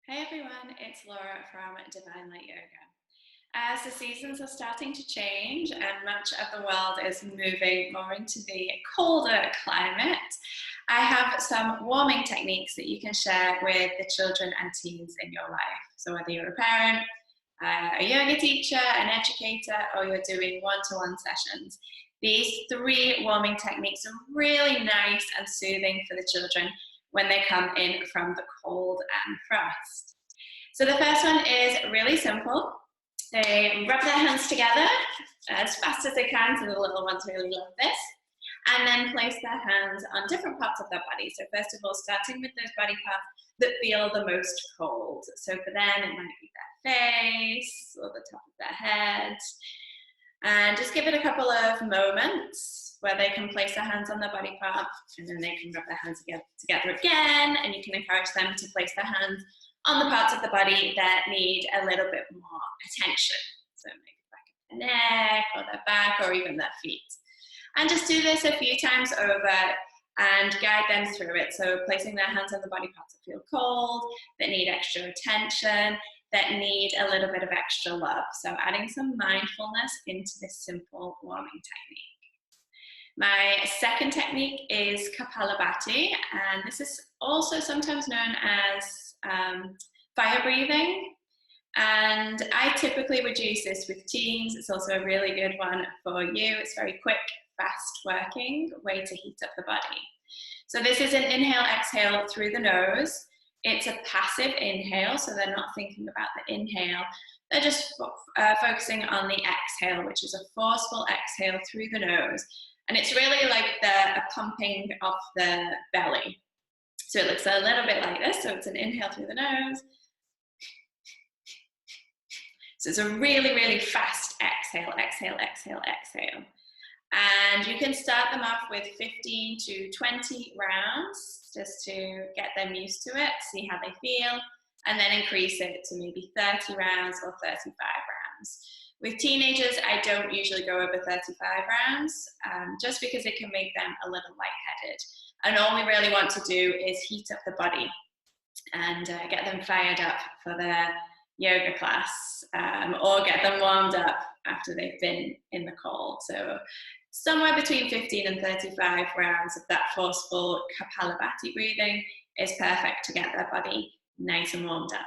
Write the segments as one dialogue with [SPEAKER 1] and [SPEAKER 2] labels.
[SPEAKER 1] Hey everyone, it's Laura from Divine Light Yoga. As the seasons are starting to change and much of the world is moving more into the colder climate, I have some warming techniques that you can share with the children and teens in your life. So whether you're a parent, a yoga teacher, an educator, or you're doing one-to-one sessions, these three warming techniques are really nice and soothing for the children when they come in from the cold and frost. So the first one is really simple. They rub their hands together as fast as they can, so the little ones really love this, and then place their hands on different parts of their body. So first of all, starting with those body parts that feel the most cold. So for them, it might be their face or the top of their head. And just give it a couple of moments where they can place their hands on their body part, and then they can rub their hands together again, and you can encourage them to place their hands on the parts of the body that need a little bit more attention. So maybe the back of their neck or their back or even their feet. And just do this a few times over and guide them through it. So placing their hands on the body parts that feel cold, that need extra attention, that need a little bit of extra love. So adding some mindfulness into this simple warming technique. My second technique is Kapalabhati, and this is also sometimes known as fire breathing. And I typically would use this with teens. It's also a really good one for you. It's very quick, fast working way to heat up the body. So this is an inhale, exhale through the nose. It's a passive inhale, so they're not thinking about the inhale. They're just focusing on the exhale, which is a forceful exhale through the nose. And it's really like a pumping of the belly. So it looks a little bit like this. So it's an inhale through the nose. So it's a really, really fast exhale, exhale, exhale, exhale. And you can start them off with 15 to 20 rounds just to get them used to it, see how they feel, and then increase it to maybe 30 rounds or 35 rounds. With teenagers, I don't usually go over 35 rounds, just because it can make them a little lightheaded. And all we really want to do is heat up the body and get them fired up for their yoga class, or get them warmed up after they've been in the cold. So somewhere between 15 and 35 rounds of that forceful Kapalabhati breathing is perfect to get their body nice and warmed up.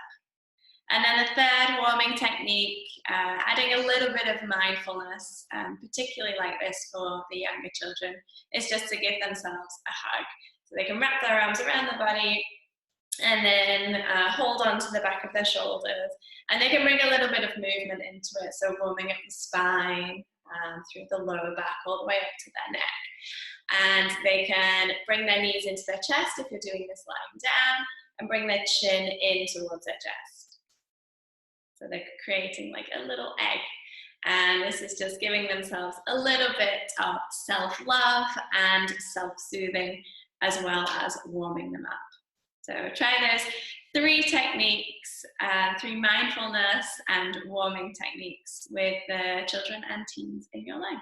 [SPEAKER 1] And then the third warming technique, adding a little bit of mindfulness, particularly like this for the younger children, is just to give themselves a hug. So they can wrap their arms around the body and then hold on to the back of their shoulders. And they can bring a little bit of movement into it, so warming up the spine, through the lower back all the way up to their neck. And they can bring their knees into their chest if you're doing this lying down, and bring their chin in towards their chest. So they're creating like a little egg. And this is just giving themselves a little bit of self-love and self-soothing, as well as warming them up. So try those three techniques, three mindfulness and warming techniques with the children and teens in your life.